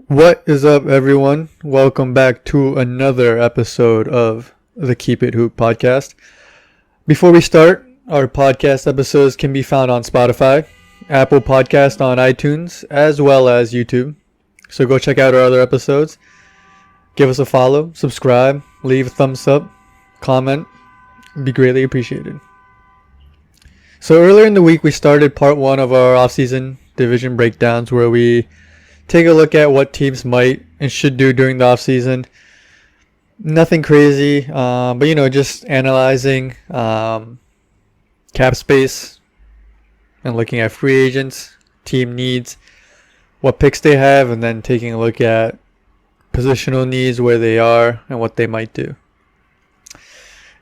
What is up, everyone? Welcome back to another episode of the Keep It Hoop podcast. Before we start, our podcast episodes can be found on Spotify, Apple Podcast on iTunes, as well as YouTube. So go check out our other episodes. Give us a follow, subscribe, leave a thumbs up, comment. It'd be greatly appreciated. So earlier in the week, we started part one of our off-season division breakdowns where we take a look at what teams might and should do during the offseason. Nothing crazy, but just analyzing cap space and looking at free agents, team needs, what picks they have, and then taking a look at positional needs, where they are, and what they might do.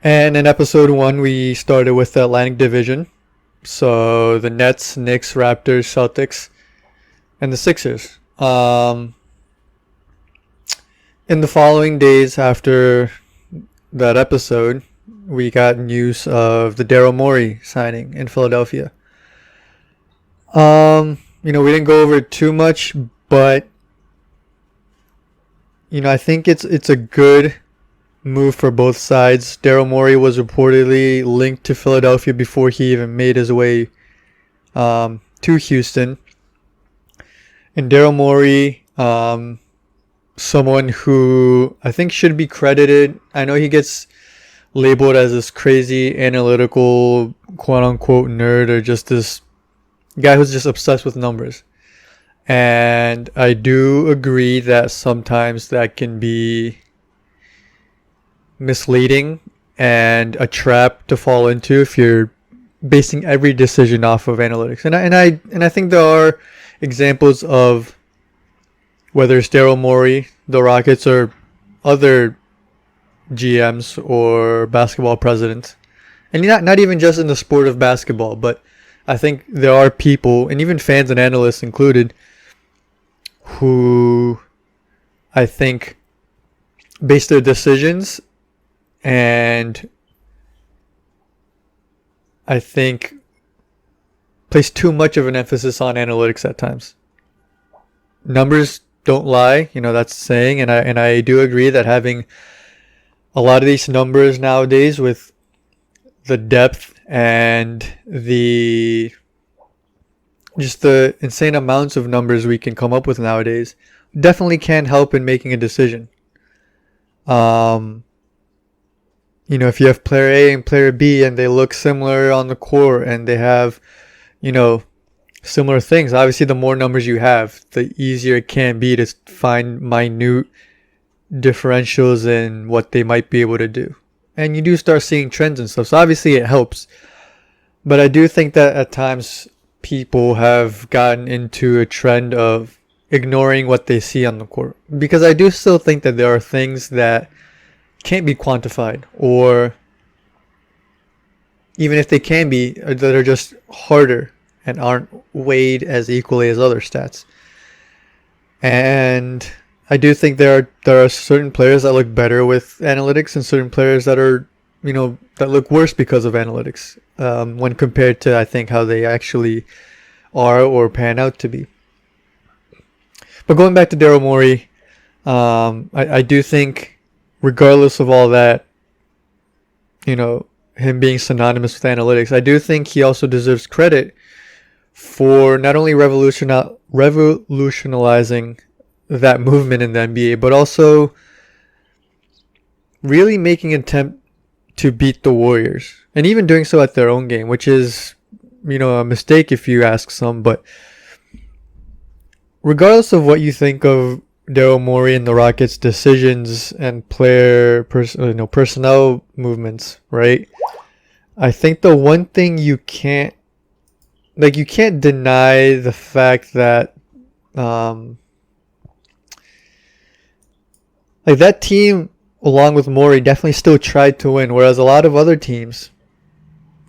And in episode one, we started with the Atlantic Division. So the Nets, Knicks, Raptors, Celtics, and the Sixers. In the following days after that episode, we got news of the Daryl Morey signing in Philadelphia. We didn't go over it too much, but I think it's a good move for both sides. Daryl Morey was reportedly linked to Philadelphia before he even made his way to Houston. And Daryl Morey, someone who I think should be credited. I know he gets labeled as this crazy analytical quote-unquote nerd, or just this guy who's just obsessed with numbers. And I do agree that sometimes that can be misleading and a trap to fall into if you're basing every decision off of analytics. And I think there are examples of, whether it's Daryl Morey, the Rockets, or other GMs or basketball presidents, and not even just in the sport of basketball, but I think there are people, and even fans and analysts included, who I think base their decisions and I think place too much of an emphasis on analytics at times. Numbers don't lie, that's the saying, and I do agree that having a lot of these numbers nowadays, with the depth and the insane amounts of numbers we can come up with nowadays, definitely can help in making a decision. If you have player A and player B and they look similar on the court and they have, similar things, obviously the more numbers you have, the easier it can be to find minute differentials in what they might be able to do. And you do start seeing trends and stuff. So obviously it helps. But I do think that at times people have gotten into a trend of ignoring what they see on the court. Because I do still think that there are things that can't be quantified, or even if they can be, that are just harder and aren't weighed as equally as other stats. And I do think there are certain players that look better with analytics, and certain players that are, that look worse because of analytics, when compared to, I think, how they actually are or pan out to be. But going back to Daryl Morey, I do think, regardless of all that, him being synonymous with analytics, I do think he also deserves credit for not only revolutionizing that movement in the NBA, but also really making an attempt to beat the Warriors, and even doing so at their own game, which is, a mistake if you ask some. But regardless of what you think of Daryl Morey and the Rockets' decisions and personnel movements, right? I think the one thing you can't deny the fact that that team, along with Morey, definitely still tried to win, whereas a lot of other teams,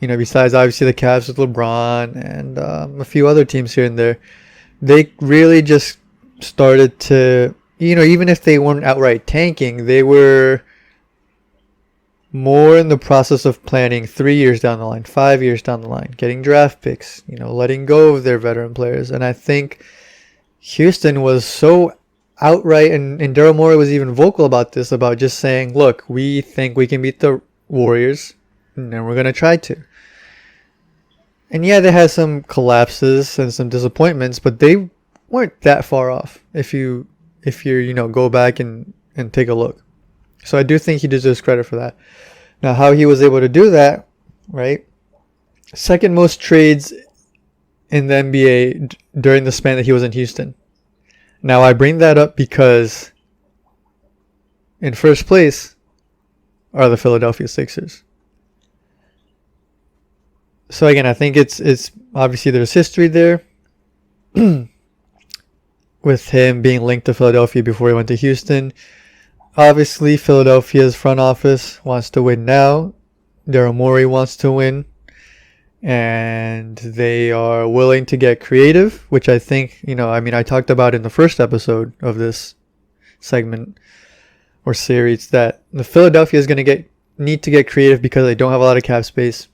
besides obviously the Cavs with LeBron and a few other teams here and there, they really just started to, even if they weren't outright tanking, they were more in the process of planning 3 years down the line, 5 years down the line, getting draft picks, letting go of their veteran players. And I think Houston was so outright, and Daryl Morey was even vocal about this, about just saying, look, we think we can beat the Warriors, and then we're going to try to. And yeah, they had some collapses and some disappointments, but they weren't that far off if you go back and take a look. So I do think he deserves credit for that. Now, how he was able to do that, right? Second most trades in the NBA during the span that he was in Houston. Now, I bring that up because in first place are the Philadelphia Sixers. So again, I think it's obviously there's history there with him being linked to Philadelphia before he went to Houston. Obviously, Philadelphia's front office wants to win now. Daryl Morey wants to win. And they are willing to get creative, which I think, I talked about in the first episode of this segment or series, that the Philadelphia is going to need to get creative because they don't have a lot of cap space.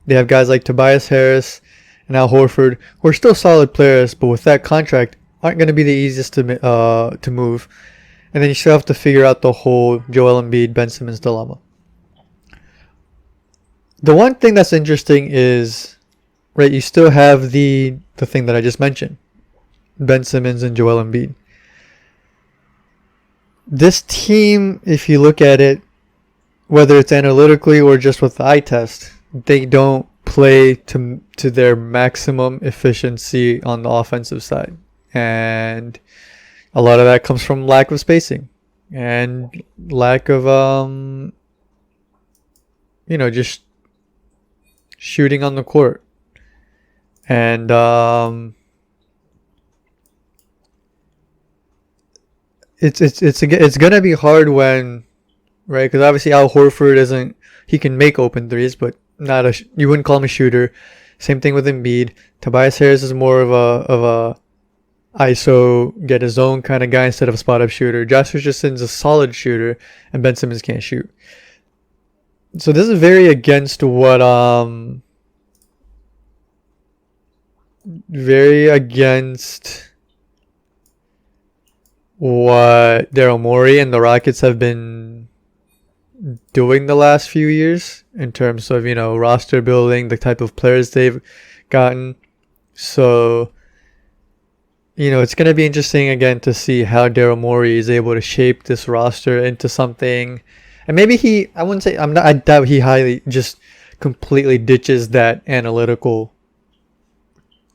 They have guys like Tobias Harris and Al Horford, who are still solid players, but with that contract, aren't going to be the easiest to move. And then you still have to figure out the whole Joel Embiid, Ben Simmons dilemma. The one thing that's interesting is, right, you still have the thing that I just mentioned, Ben Simmons and Joel Embiid. This team, if you look at it, whether it's analytically or just with the eye test, they don't play to their maximum efficiency on the offensive side. And a lot of that comes from lack of spacing and lack of, just shooting on the court. And it's gonna be hard when, right? Because obviously Al Horford he can make open threes, but you wouldn't call him a shooter. Same thing with Embiid. Tobias Harris is more of a ISO, get his own kind of guy instead of a spot up shooter. Josh Richardson's a solid shooter, and Ben Simmons can't shoot. So this is very against what Daryl Morey and the Rockets have been doing the last few years in terms of, roster building, the type of players they've gotten. So, it's going to be interesting again to see how Daryl Morey is able to shape this roster into something. And maybe I doubt he highly just completely ditches that analytical,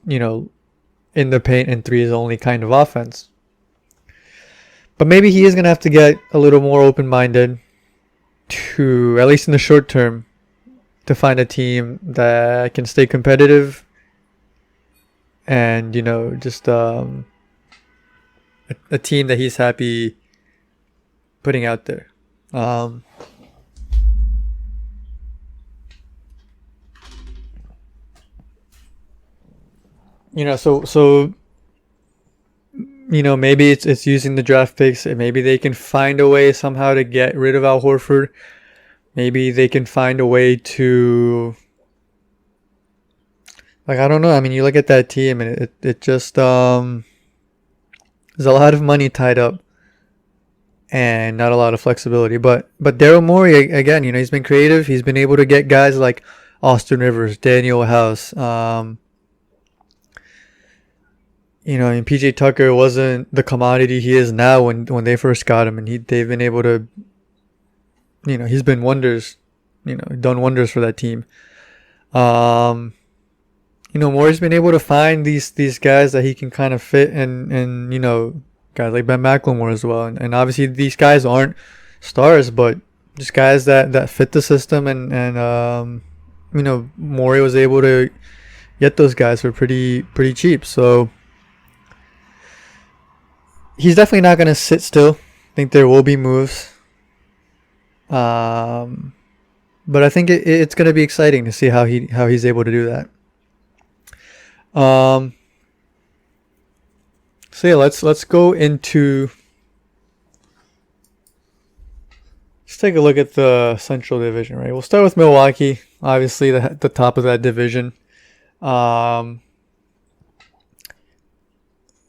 in the paint and threes only kind of offense. But maybe he is going to have to get a little more open-minded to, at least in the short term, to find a team that can stay competitive and, just a team that he's happy putting out there. So maybe it's using the draft picks. Maybe they can find a way somehow to get rid of Al Horford. Maybe they can find a way to, I don't know. You look at that team and it just, there's a lot of money tied up and not a lot of flexibility. But Daryl Morey, again, he's been creative. He's been able to get guys like Austin Rivers, Daniel House, and PJ Tucker wasn't the commodity he is now when they first got him, and they've been able to, he's been wonders, done wonders for that team. Morey's been able to find these guys that he can kind of fit, and guys like Ben McLemore as well, and obviously these guys aren't stars, but just guys that fit the system, and Morey was able to get those guys for pretty cheap, so. He's definitely not going to sit still. I think there will be moves. But I think it's going to be exciting to see how he's able to do that. So yeah, let's go into. Let's take a look at the Central Division. Right, we'll start with Milwaukee. Obviously, the top of that division.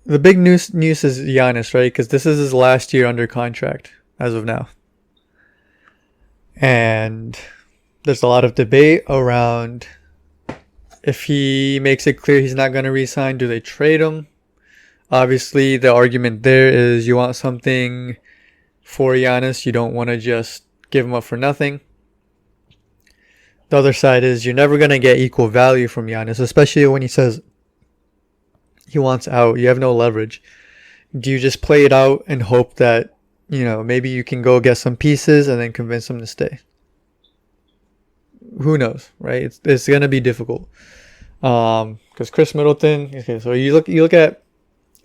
the big news is Giannis, right? Because this is his last year under contract as of now. And there's a lot of debate around if he makes it clear he's not going to re-sign, do they trade him? Obviously, the argument there is you want something for Giannis. You don't want to just give him up for nothing. The other side is you're never going to get equal value from Giannis, especially when he says he wants out. You have no leverage. Do you just play it out and hope that, maybe you can go get some pieces and then convince him to stay? Who knows, right? It's going to be difficult. Because Chris Middleton, okay, so you look at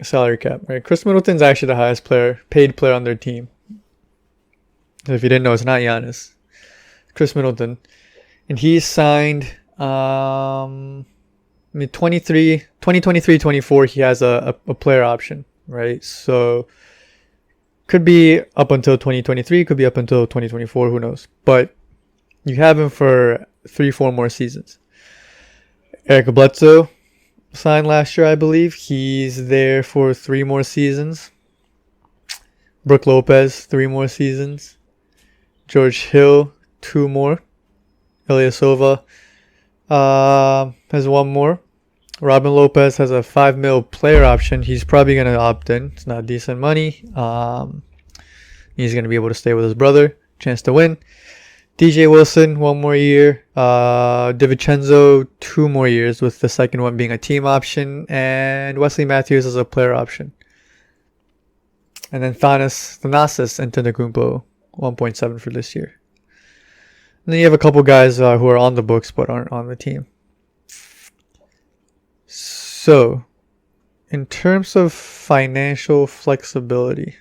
salary cap, right? Chris Middleton's actually the highest paid player on their team. So if you didn't know, it's not Giannis. Chris Middleton. And he's signed 2023-24, he has a player option, right? So could be up until 2023, could be up until 2024, who knows? But you have him for 3-4 more seasons. Eric Bledsoe signed last year, I believe. He's there for 3 more seasons. Brook Lopez, 3 more seasons. George Hill, 2 more. Ilyasova has 1 more. Robin Lopez has a $5 million player option. He's probably going to opt in. It's not decent money. He's going to be able to stay with his brother. Chance to win. DJ Wilson, 1 more year. DiVincenzo, 2 more years, with the second one being a team option. And Wesley Matthews as a player option. And then Thanasis Antetokounmpo, 1.7 for this year. And then you have a couple guys who are on the books but aren't on the team. So, in terms of financial flexibility,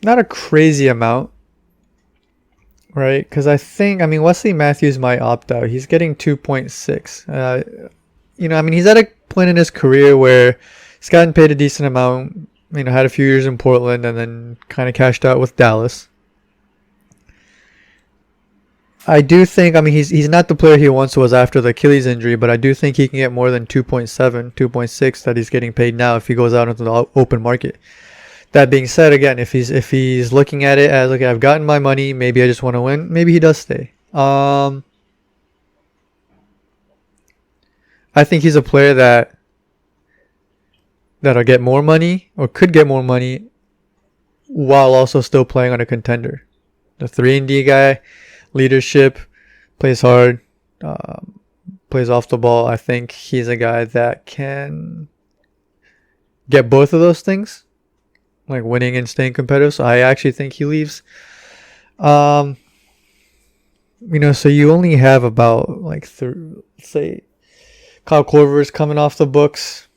not a crazy amount, right? Because Wesley Matthews might opt out. He's getting 2.6. He's at a point in his career where he's gotten paid a decent amount. Had a few years in Portland and then kind of cashed out with Dallas. I do think, he's not the player he once was after the Achilles injury, but I do think he can get more than 2.7, 2.6 that he's getting paid now if he goes out into the open market. That being said, again, if he's looking at it as, okay, I've gotten my money, maybe I just want to win, maybe he does stay. I think he's a player that'll get more money or could get more money while also still playing on a contender. The 3-and-D guy, leadership, plays hard, plays off the ball. I think he's a guy that can get both of those things, like winning and staying competitive. So I actually think he leaves. So you only have about say Kyle Korver's coming off the books,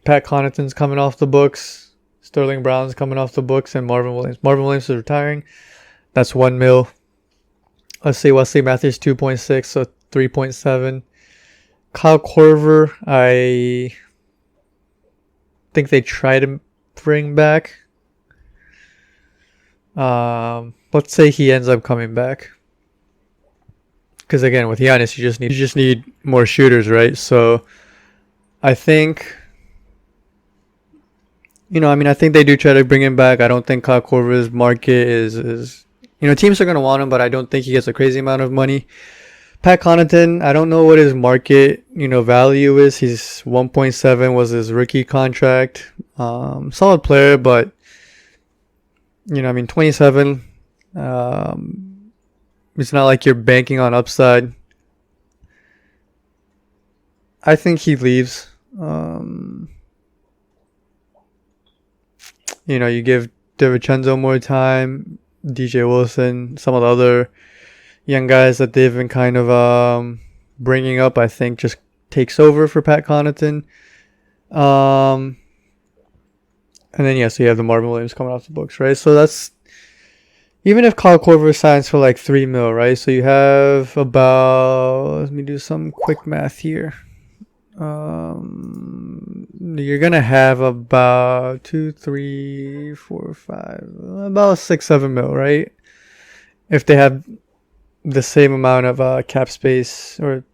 Pat Connaughton's coming off the books, Sterling Brown's coming off the books, and Marvin Williams. Marvin Williams is retiring. That's $1 million. Let's say Wesley Matthews 2.6, so 3.7. Kyle Korver, I think they try to bring back. Let's say he ends up coming back. Because again, with Giannis, you just need more shooters, right? So I think, I think they do try to bring him back. I don't think Kyle Korver's market is teams are going to want him, but I don't think he gets a crazy amount of money. Pat Connaughton, I don't know what his market, value is. He's 1.7 was his rookie contract. Solid player, but, 27. It's not like you're banking on upside. I think he leaves. You give DiVincenzo more time. DJ Wilson, some of the other young guys that they've been kind of bringing up, I think just takes over for Pat Connaughton. And then, so you have the Marvin Williams coming off the books, right? So that's, even if Kyle Korver signs for like $3 million, right? So you have about, let me do some quick math here. You're gonna have about 2, 3, 4, 5, about 6, 7 mil, right? If they have the same amount of cap space or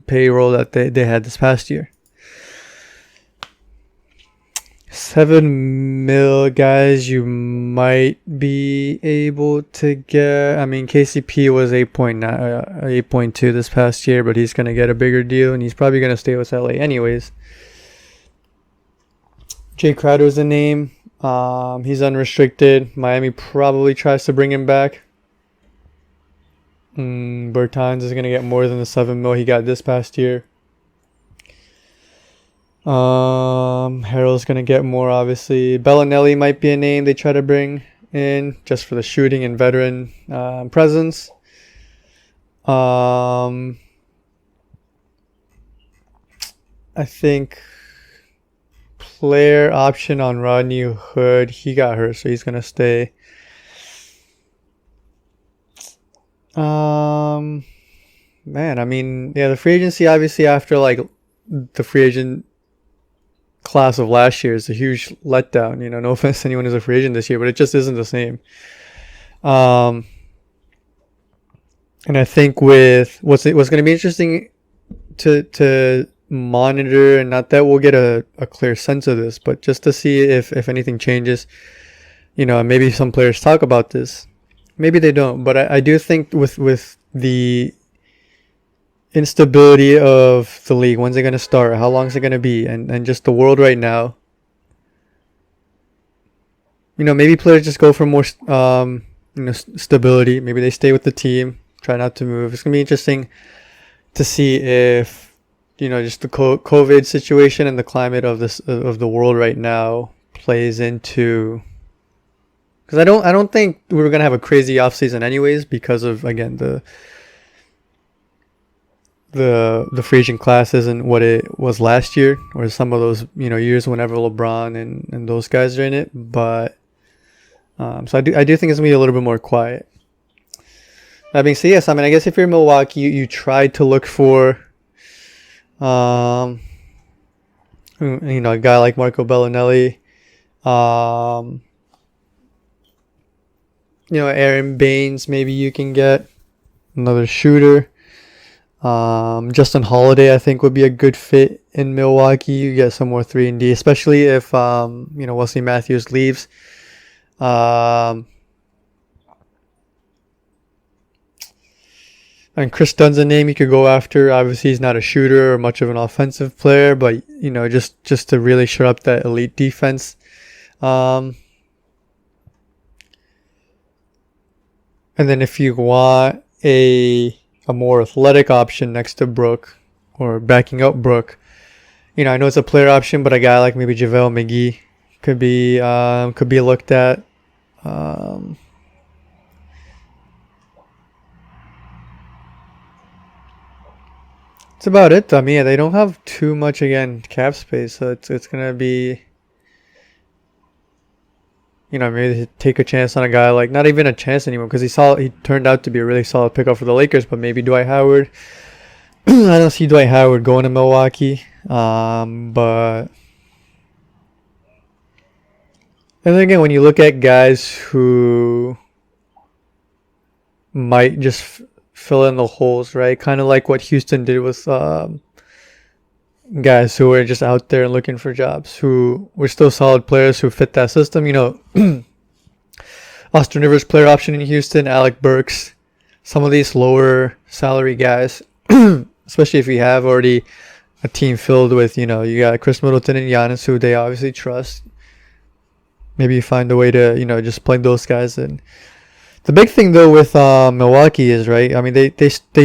payroll that they had this past year. 7 mil guys you might be able to get. I mean, KCP was 8.9, 8.2 this past year, but he's going to get a bigger deal, and he's probably going to stay with LA anyways. Jay Crowder's a name. He's unrestricted. Miami probably tries to bring him back. Bertans is going to get more than the 7 mil he got this past year. Harrell's going to get more, obviously. Bellinelli might be a name they try to bring in just for the shooting and veteran presence. I think player option on Rodney Hood. He got hurt, so he's going to stay. Man, I mean, yeah, the free agency, obviously, after like the free agent class of last year is a huge letdown. You know, no offense to anyone who's a free agent this year, but it just isn't the same. And I think with what's going to be interesting to monitor, and not that we'll get a clear sense of this, but just to see if anything changes. You know, maybe some players talk about this, maybe they don't, but I do think with the instability of the league, when's it going to start, how long is it going to be, and just the world right now, you know, maybe players just go for more stability. Maybe they stay with the team, try not to move. It's going to be interesting to see if, you know, just the COVID situation and the climate of the world right now plays into, because I don't think we're going to have a crazy offseason anyways, because of, again, the free agent class isn't what it was last year, or some of those, you know, years whenever LeBron and those guys are in it. But so I do think it's gonna be a little bit more quiet. That being said, yes, I mean, I guess if you're Milwaukee, you try to look for you know, a guy like Marco Bellinelli, you know, Aaron Baines, maybe you can get another shooter. Justin Holiday, I think, would be a good fit in Milwaukee. You get some more 3-and-D, especially if you know, Wesley Matthews leaves. And Chris Dunn's a name you could go after. Obviously, he's not a shooter or much of an offensive player, but, you know, just to really shore up that elite defense. And then if you want a more athletic option next to Brook, or backing up Brook, you know, I know it's a player option, but a guy like maybe JaVale McGee could be looked at. That's about it. I mean, yeah, they don't have too much, again, cap space, so it's gonna be, you know, maybe take a chance on a guy, like, not even a chance anymore, because he turned out to be a really solid pickup for the Lakers. But maybe Dwight Howard. I don't see Dwight Howard going to Milwaukee. But and then again, when you look at guys who might just fill in the holes, right? Kind of like what Houston did with guys who were just out there and looking for jobs, who were still solid players who fit that system. You know, Austin Rivers player option in Houston, Alec Burks, some of these lower salary guys, especially if you have already a team filled with, you know, you got Chris Middleton and Giannis, who they obviously trust. Maybe you find a way to, you know, just plug those guys in. The big thing though with Milwaukee is, right, I mean, they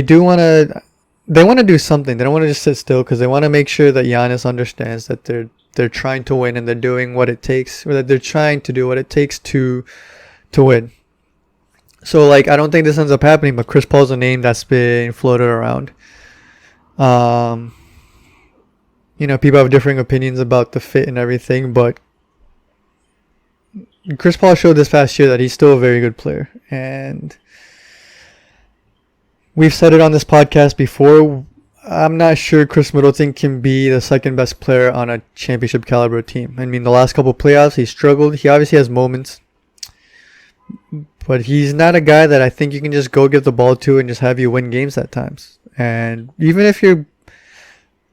do want to. They want to do something. They don't want to just sit still, because they want to make sure that Giannis understands that they're trying to win, and they're doing what it takes, or that they're trying to do what it takes to win. So, like, I don't think this ends up happening, but Chris Paul's a name that's been floated around. You know, people have differing opinions about the fit and everything, but Chris Paul showed this past year that he's still a very good player, and we've said it on this podcast before. I'm not sure Chris Middleton can be the second best player on a championship caliber team. I mean, the last couple playoffs, he struggled. He obviously has moments, but he's not a guy that I think you can just go give the ball to and just have you win games at times. And even if your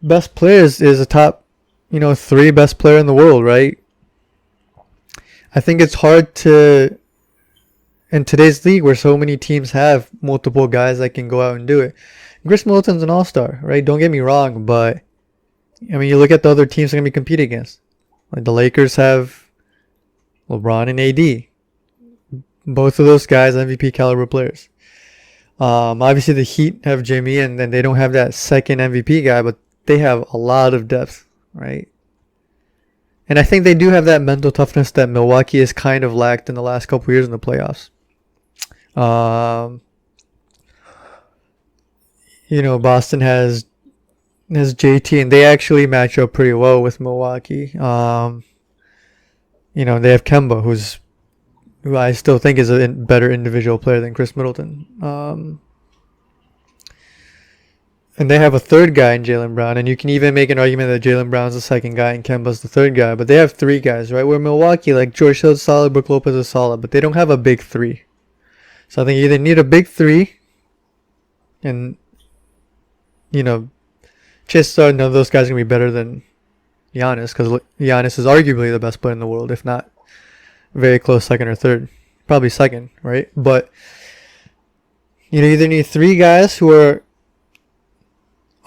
best player is a top, you know, 3 best player in the world, right? I think it's hard to, in today's league where so many teams have multiple guys that can go out and do it. Chris Middleton's an all-star, right? Don't get me wrong, but I mean, you look at the other teams they're going to be competing against. Like the Lakers have LeBron and AD. Both of those guys MVP caliber players. Obviously the Heat have Jimmy, and then they don't have that second MVP guy, but they have a lot of depth, right? And I think they do have that mental toughness that Milwaukee has kind of lacked in the last couple years in the playoffs. Boston has JT, and they actually match up pretty well with Milwaukee. They have Kemba, who I still think is a better individual player than Chris Middleton. And they have a third guy in Jaylen Brown, and you can even make an argument that Jaylen Brown's the second guy and Kemba's the third guy. But they have three guys, right? Where Milwaukee, like George Hill's solid, Brook Lopez is solid, but they don't have a big three. So I think you either need a big three, and chances are none of those guys are going to be better than Giannis, because Giannis is arguably the best player in the world, if not very close second or third. Probably second, right? But you either need three guys who are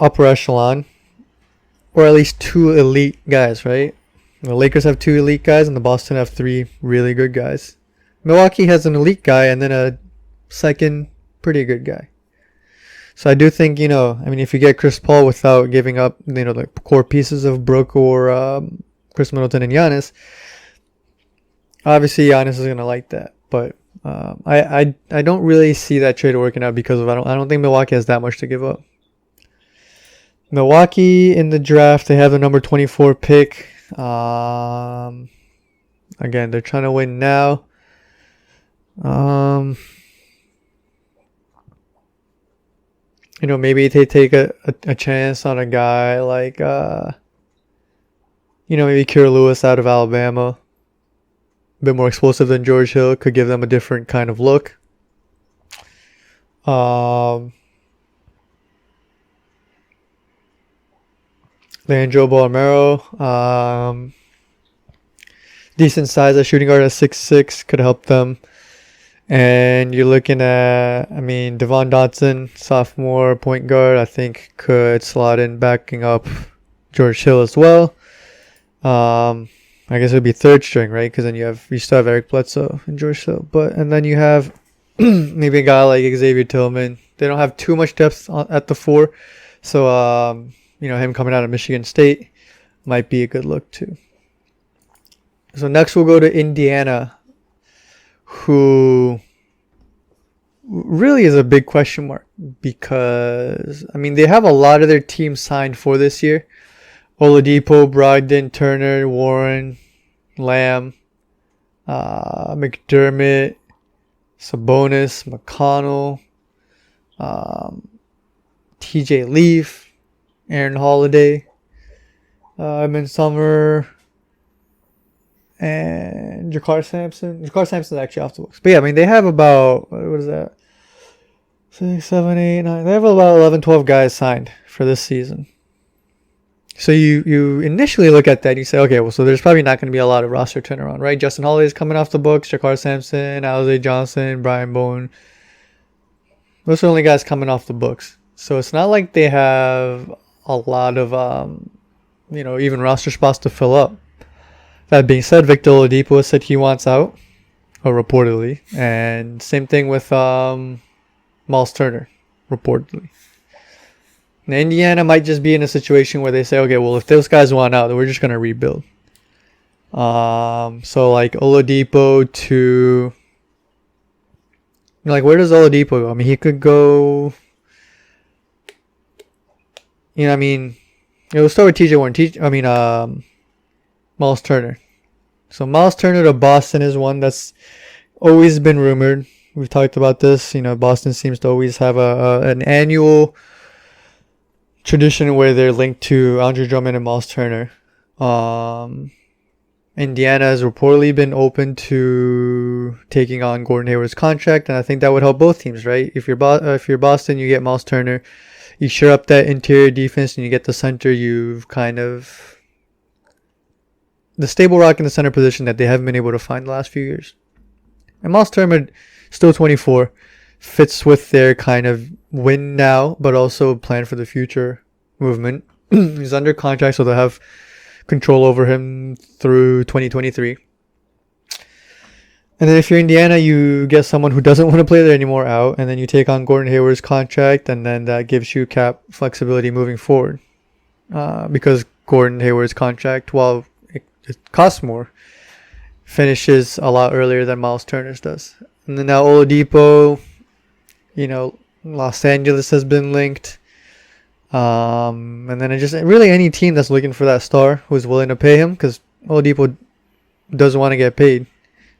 upper echelon, or at least two elite guys, right? The Lakers have two elite guys, and the Boston have three really good guys. Milwaukee has an elite guy and then a second pretty good guy. So I do think, if you get Chris Paul without giving up, the core pieces of Brook or Chris Middleton and Giannis, obviously Giannis is gonna like that. But I don't really see that trade working out because I don't think Milwaukee has that much to give up. Milwaukee in the draft, they have the number 24 pick. Again, they're trying to win now. Maybe they take a chance on a guy like, maybe Kira Lewis out of Alabama. A bit more explosive than George Hill. Could give them a different kind of look. Leandro Bolmaro, decent size at shooting guard at 6'6", could help them. And you're looking at, Devon Dotson, sophomore point guard, I think could slot in backing up George Hill as well. I guess it would be third string, right? Because then you still have Eric Bledsoe and George Hill. And then you have maybe a guy like Xavier Tillman. They don't have too much depth at the four. So, him coming out of Michigan State might be a good look too. So next we'll go to Indiana, who really is a big question mark because, they have a lot of their team signed for this year. Oladipo, Brogdon, Turner, Warren, Lamb, McDermott, Sabonis, McConnell, TJ Leaf, Aaron Holiday, Edmund Summer, and Jakar Sampson. Jakar Sampson is actually off the books. But yeah, they have about, what is that? 6, 7, 8, 9. They have about 11, 12 guys signed for this season. So you initially look at that and you say, okay, well, so there's probably not going to be a lot of roster turnaround, right? Justin Holiday is coming off the books. Jakar Sampson, Alize Johnson, Brian Bowen. Those are the only guys coming off the books. So it's not like they have a lot of, even roster spots to fill up. That being said, Victor Oladipo said he wants out, or reportedly. And same thing with Miles Turner, reportedly. Now, Indiana might just be in a situation where they say, okay, well, if those guys want out, then we're just going to rebuild. So like Oladipo to, where does Oladipo go? He could go, we'll start with TJ Warren. Miles Turner. So Miles Turner to Boston is one that's always been rumored. We've talked about this. Boston seems to always have an annual tradition where they're linked to Andre Drummond and Miles Turner. Indiana has reportedly been open to taking on Gordon Hayward's contract, and I think that would help both teams, right? If you're Boston, you get Miles Turner, you shore up that interior defense, and you get the center. You've kind of the stable rock in the center position that they haven't been able to find the last few years. And Miles Turner, still 24, fits with their kind of win now, but also plan for the future movement. He's under contract, so they'll have control over him through 2023. And then if you're Indiana, you get someone who doesn't want to play there anymore out, and then you take on Gordon Hayward's contract, and then that gives you cap flexibility moving forward. Because Gordon Hayward's contract, while it costs more, finishes a lot earlier than Miles Turner's does. And then now Oladipo, Los Angeles has been linked. And then it just really any team that's looking for that star who's willing to pay him, because Oladipo doesn't want to get paid,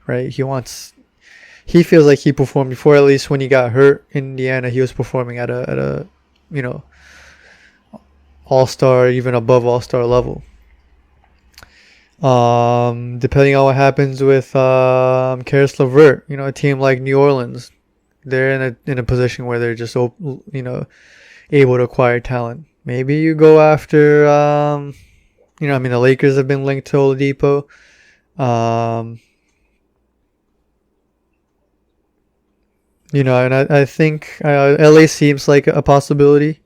right? He feels like he performed before, at least when he got hurt in Indiana, he was performing at a all-star, even above all-star level. Depending on what happens with Karis LeVert, a team like New Orleans, they're in a position where they're just able to acquire talent. Maybe you go after the Lakers have been linked to Oladipo. And I think LA seems like a possibility.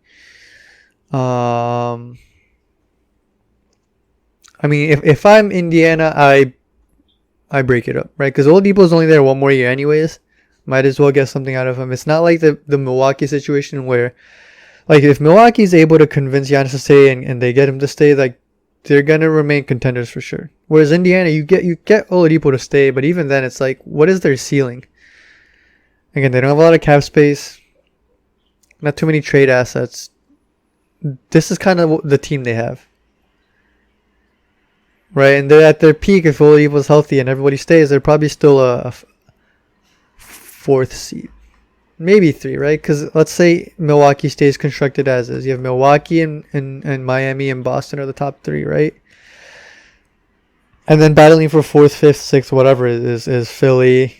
If I'm Indiana, I break it up, right? Because Oladipo's only there one more year anyways. Might as well get something out of him. It's not like the Milwaukee situation where, like, if Milwaukee's able to convince Giannis to stay and they get him to stay, like, they're gonna remain contenders for sure. Whereas Indiana, you get Oladipo to stay, but even then, it's like, what is their ceiling? Again, they don't have a lot of cap space. Not too many trade assets. This is kind of the team they have. Right, and they're at their peak. If Oladipo's healthy and everybody stays, they're probably still a fourth seed. Maybe 3, right? Because let's say Milwaukee stays constructed as is. You have Milwaukee and Miami and Boston are the top 3, right? And then battling for 4th, 5th, 6th, whatever is Philly.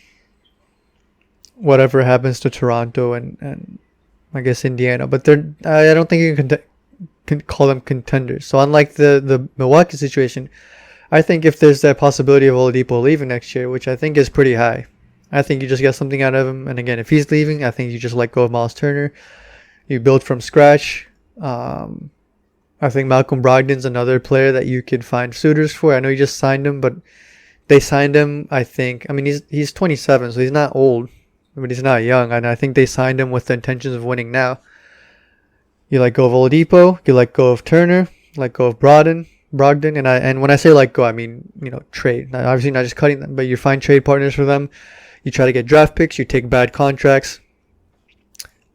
Whatever happens to Toronto and I guess Indiana. But I don't think you can call them contenders. So unlike the Milwaukee situation, I think if there's that possibility of Oladipo leaving next year, which I think is pretty high, I think you just get something out of him. And again, if he's leaving, I think you just let go of Miles Turner. You build from scratch. I think Malcolm Brogdon's another player that you could find suitors for. I know you just signed him, but they signed him, I think. He's 27, so he's not old, but he's not young. And I think they signed him with the intentions of winning now. You let go of Oladipo. You let go of Turner. Let go of Brogdon. And when I say let go, I mean, trade. Now, obviously not just cutting them, but you find trade partners for them. You try to get draft picks. You take bad contracts.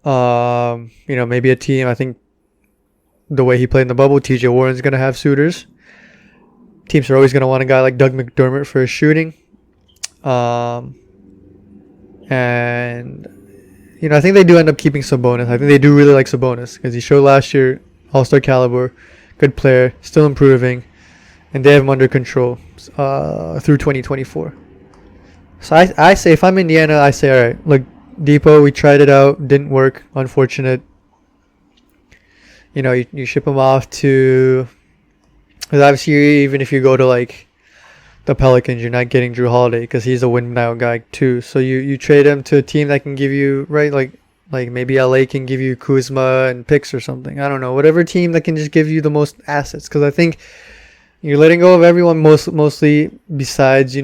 Maybe a team. I think the way he played in the bubble, TJ Warren's going to have suitors. Teams are always going to want a guy like Doug McDermott for his shooting. And I think they do end up keeping Sabonis. I think they do really like Sabonis because he showed last year all-star caliber, good player, still improving, and they have him under control through 2024. So I say, if I'm Indiana, I say, all right, look, Depot, we tried it out, didn't work, unfortunate. You ship him off to, because obviously even if you go to like the Pelicans, you're not getting Drew Holiday because he's a win now guy too. So you trade him to a team that can give you, right, like maybe LA can give you Kuzma and picks or something. I don't know, whatever team that can just give you the most assets. Because I think you're letting go of everyone mostly besides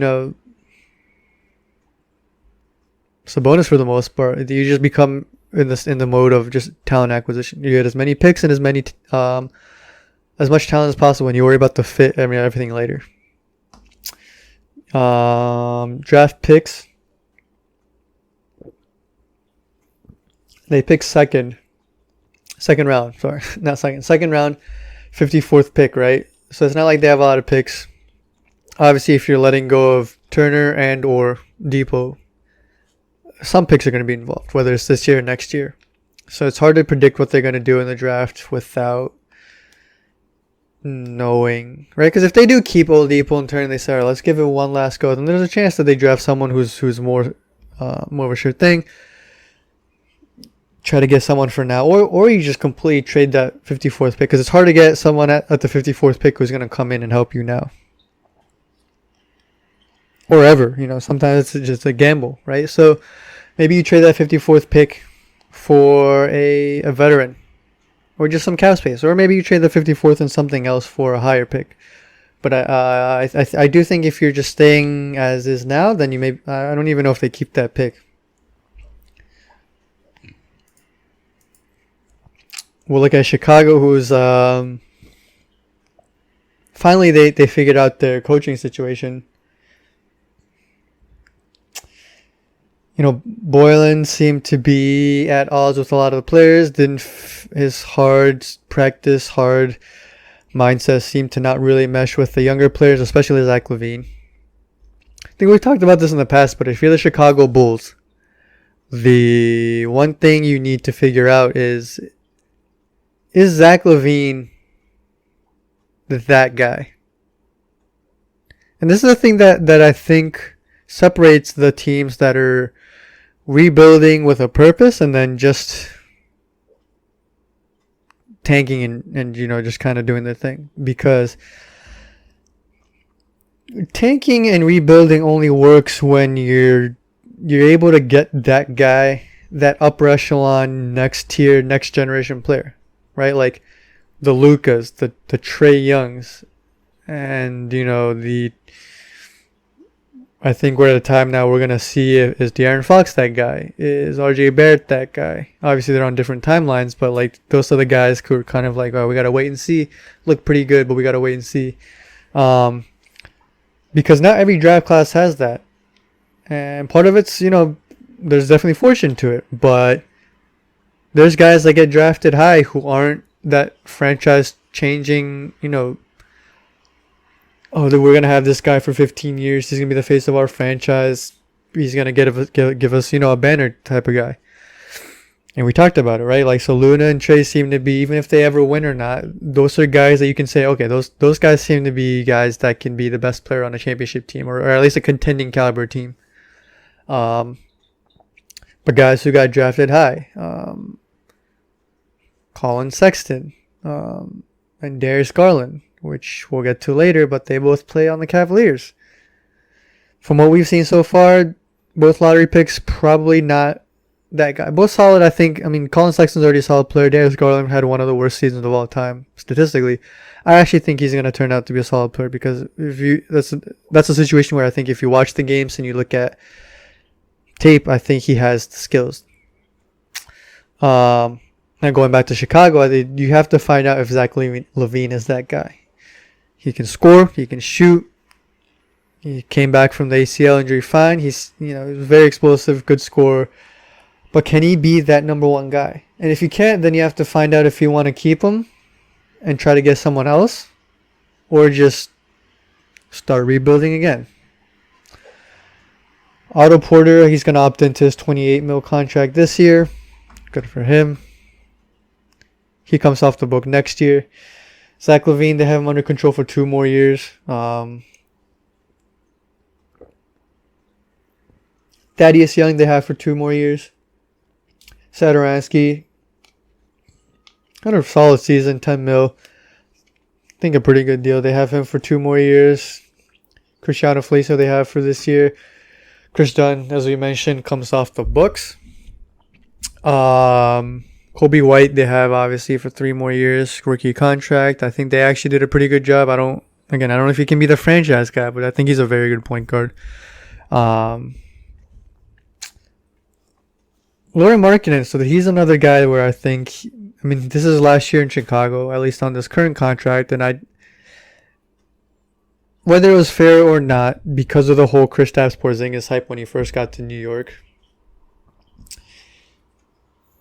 Sabonis for the most part. You just become in the mode of just talent acquisition. You get as many picks and as much talent as possible, and you worry about the fit. Everything later. Draft picks. They pick second round. Sorry, not second. Second round, 54th pick, right? So it's not like they have a lot of picks. Obviously, if you're letting go of Turner and or Depot, some picks are going to be involved, whether it's this year or next year. So it's hard to predict what they're going to do in the draft without knowing, right? Because if they do keep Oladipo and Turner, they say, all right, let's give it one last go, then there's a chance that they draft someone who's more of a sure thing. Try to get someone for now, or you just completely trade that 54th pick, because it's hard to get someone at the 54th pick who's going to come in and help you now. or ever. You know, sometimes it's just a gamble, right? So maybe you trade that 54th pick for a veteran or just some cap space, or maybe you trade the 54th and something else for a higher pick. But I do think if you're just staying as is now, then you may. I don't even know if they keep that pick. We'll look at Chicago, who's finally they figured out their coaching situation. You know, Boylan seemed to be at odds with a lot of the players. His hard practice, hard mindset seemed to not really mesh with the younger players, especially Zach Lavine. I think we talked about this in the past, but if you're the Chicago Bulls, the one thing you need to figure out is Zach Lavine that guy? And this is the thing that I think separates the teams that are rebuilding with a purpose and then just tanking and you know, just kind of doing their thing. Because tanking and rebuilding only works when you're able to get that guy, that upper echelon, next tier, next generation player, right? Like the Lucas, the Trae Youngs, and you know, I think we're at a time now we're gonna see, is De'Aaron Fox that guy? Is RJ Barrett that guy? Obviously they're on different timelines, but like those are the guys who are kind of like, oh, we gotta wait and see. Look pretty good, but we gotta wait and see. Because not every draft class has that. And part of it's, you know, there's definitely fortune to it, but there's guys that get drafted high who aren't that franchise changing, you know, oh, we're going to have this guy for 15 years. He's going to be the face of our franchise. He's going to give us, you know, a banner type of guy. And we talked about it, right? Like, so Luna and Trae seem to be, even if they ever win or not, those are guys that you can say, okay, those guys seem to be guys that can be the best player on a championship team, or at least a contending caliber team. But guys who got drafted high, Colin Sexton, and Darius Garland, which we'll get to later, but they both play on the Cavaliers. From what we've seen so far, both lottery picks, probably not that guy. Both solid, I think. I mean, Colin Sexton's already a solid player. Darius Garland had one of the worst seasons of all time, statistically. I actually think he's going to turn out to be a solid player, because that's a situation where I think if you watch the games and you look at tape, I think he has the skills. Now going back to Chicago, I think you have to find out if Zach Lavine is that guy. He can score. He can shoot. He came back from the ACL injury fine. He's very explosive, good scorer. But can he be that number one guy? And if you can't, then you have to find out if you want to keep him and try to get someone else, or just start rebuilding again. Otto Porter, he's going to opt into his $28 million contract this year. Good for him. He comes off the book next year. Zach Lavine, they have him under control for 2 more years. Thaddeus Young, they have for 2 more years. Satoransky, kind of solid season, $10 million. I think a pretty good deal. They have him for 2 more years. Cristiano Felicio, they have for this year. Chris Dunn, as we mentioned, comes off the books. Kobe White, they have obviously for 3 more years, rookie contract. I think they actually did a pretty good job. I don't know if he can be the franchise guy, but I think he's a very good point guard. Lauri Markkanen, so he's another guy where I think, this is last year in Chicago, at least on this current contract, and whether it was fair or not, because of the whole Kristaps Porzingis hype when he first got to New York,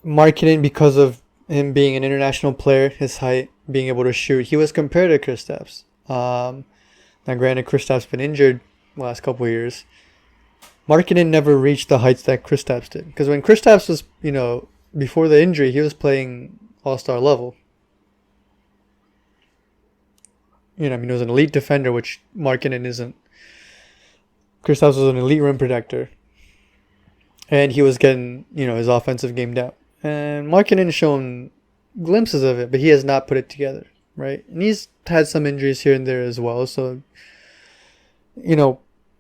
Markkanen, because of him being an international player, his height, being able to shoot, he was compared to Kristaps. Now, granted, Kristaps been injured the last couple of years. Markkanen never reached the heights that Kristaps did. Because when Kristaps was, before the injury, he was playing all-star level. He was an elite defender, which Markkanen isn't. Kristaps was an elite rim protector. And he was getting, his offensive game down. And Markkanen has shown glimpses of it, but he has not put it together, right? And he's had some injuries here and there as well. So,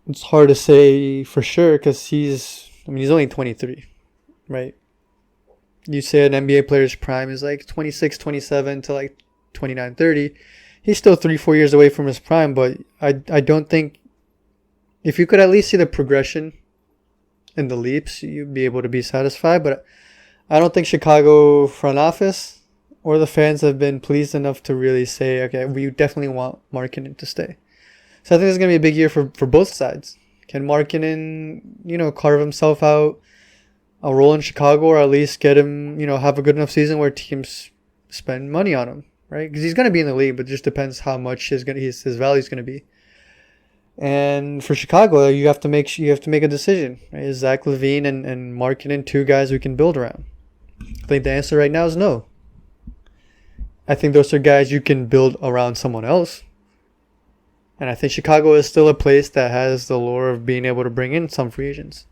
it's hard to say for sure because he's only 23, right? You say an NBA player's prime is like 26, 27 to like 29, 30. He's still 3, 4 years away from his prime, but I don't think if you could at least see the progression in the leaps, you'd be able to be satisfied. But I don't think Chicago front office or the fans have been pleased enough to really say, okay, we definitely want Markkanen to stay. So I think it's going to be a big year for both sides. Can Markkanen, carve himself out a role in Chicago, or at least get him, have a good enough season where teams spend money on him, right? Because he's going to be in the league, but it just depends how much his value is going to be. And for Chicago, you have to make a decision. Right? Is Zach Lavine and Markkanen two guys we can build around? I think the answer right now is no. I think those are guys you can build around someone else. And I think Chicago is still a place that has the lure of being able to bring in some free agents.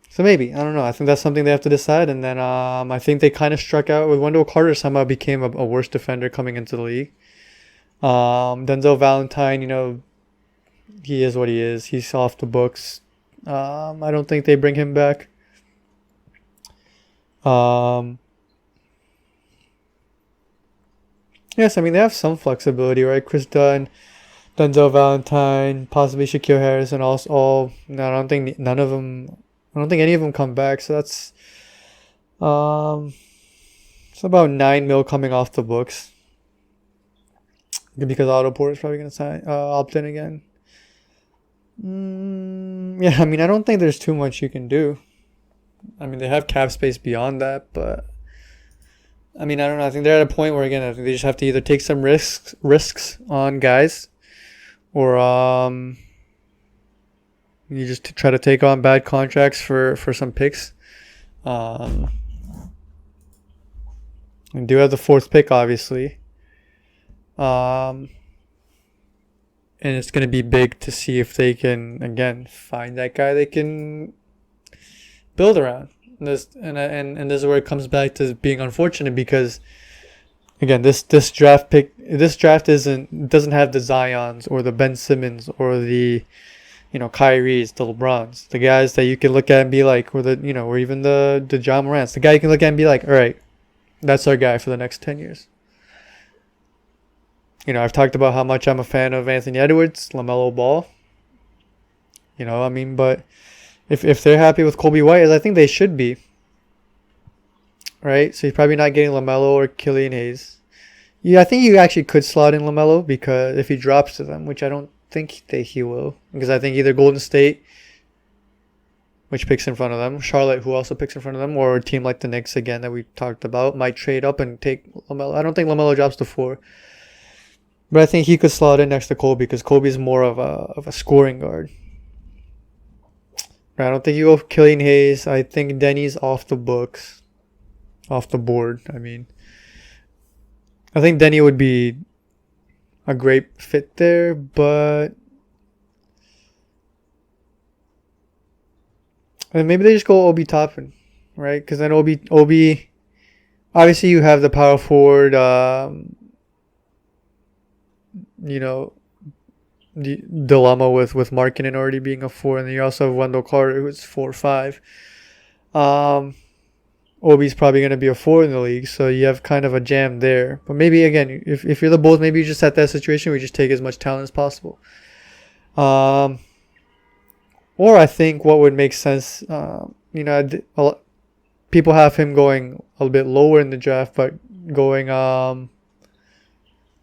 So maybe, I don't know. I think that's something they have to decide. And then I think they kind of struck out with Wendell Carter, somehow became a worse defender coming into the league. Denzel Valentine, he is what he is. He's off the books. I don't think they bring him back. Yes, I mean, they have some flexibility, right? Chris Dunn, Denzel Valentine, possibly Shaquille Harris, and all. No, I don't think any of them come back. So that's it's about $9 million coming off the books. Because Otto Porter is probably going to opt in again. Yeah, I mean, I don't think there's too much you can do. I mean, they have cap space beyond that, but I mean, I don't know. I think they're at a point where, again, I think they just have to either take some risks on guys, or you just try to take on bad contracts for some picks. And do have the fourth pick, obviously. And it's going to be big to see if they can, again, find that guy they can build around. And this is where it comes back to being unfortunate because, again, this draft doesn't have the Zions or the Ben Simmons or the Kyries, the LeBrons, the guys that you can look at and be like, or even the John Morants, the guy you can look at and be like, all right, that's our guy for the next 10 years. I've talked about how much I'm a fan of Anthony Edwards, LaMelo Ball. But if they're happy with Kobe White, as I think they should be, right? So he's probably not getting LaMelo or Killian Hayes. Yeah, I think you actually could slot in LaMelo because if he drops to them, which I don't think he will, because I think either Golden State, which picks in front of them, Charlotte, who also picks in front of them, or a team like the Knicks again that we talked about, might trade up and take LaMelo. I don't think LaMelo drops to 4. But I think he could slot in next to Kobe because Kobe's more of a scoring guard. I don't think you go Killian Hayes. I think Denny's off the board. I mean, I think Denny would be a great fit there, but maybe they just go Obi Toppin, right? Because then Obi, obviously you have the power forward. The dilemma with Markkanen already being a 4, and then you also have Wendell Carter who's 4-5. Obi's probably going to be a 4 in the league, so you have kind of a jam there. But maybe again, if you're the Bulls, maybe you just at that situation we just take as much talent as possible. Or I think what would make sense, people have him going a little bit lower in the draft, but going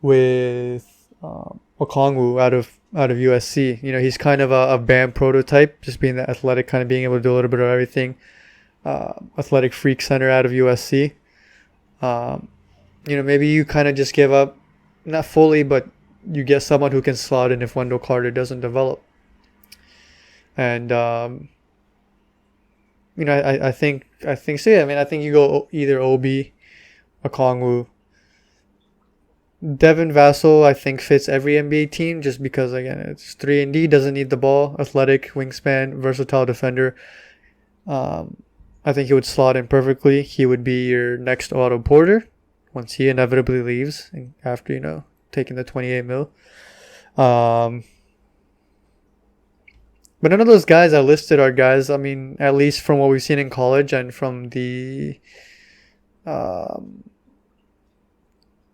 with Okongwu out of USC. He's kind of a Bam prototype, just being the athletic, kind of being able to do a little bit of everything. Athletic freak center out of USC. Maybe you kind of just give up, not fully, but you get someone who can slot in if Wendell Carter doesn't develop. And I think so. Yeah, I mean, I think you go either Obi, Okongwu. Devin Vassell, I think, fits every NBA team just because, again, it's 3-and-D, doesn't need the ball, athletic, wingspan, versatile defender. I think he would slot in perfectly. He would be your next Otto Porter once he inevitably leaves after, taking the $28 million. But none of those guys I listed are guys, I mean, at least from what we've seen in college and um,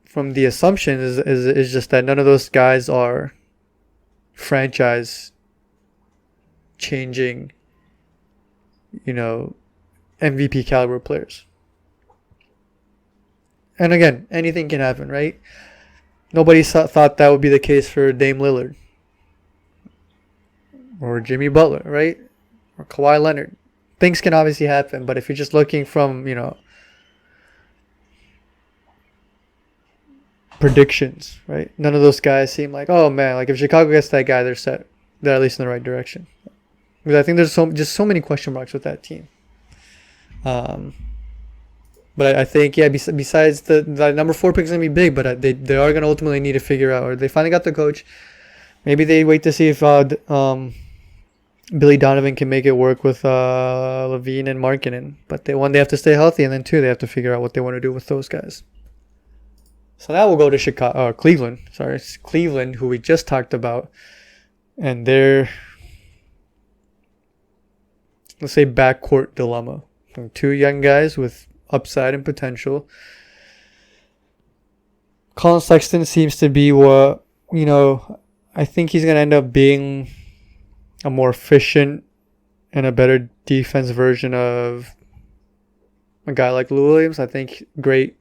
from the assumption is just that none of those guys are franchise changing, MVP caliber players. And again, anything can happen, right? Nobody thought that would be the case for Dame Lillard or Jimmy Butler, right? Or Kawhi Leonard. Things can obviously happen, but if you're just looking from, predictions, right? None of those guys seem like, oh man, like if Chicago gets that guy, they're set. They're at least in the right direction. Because I think there's just so many question marks with that team. But I think, yeah, besides the number 4 pick is going to be big, but they are going to ultimately need to figure out, or they finally got the coach. Maybe they wait to see if Billy Donovan can make it work with Lavine and Markkanen. But they have to stay healthy, and then 2, they have to figure out what they want to do with those guys. So now we'll go to Cleveland. Sorry, it's Cleveland, who we just talked about. And their, let's say, backcourt dilemma. 2 young guys with upside and potential. Colin Sexton seems to be what, I think he's going to end up being a more efficient and a better defense version of a guy like Lou Williams. I think great,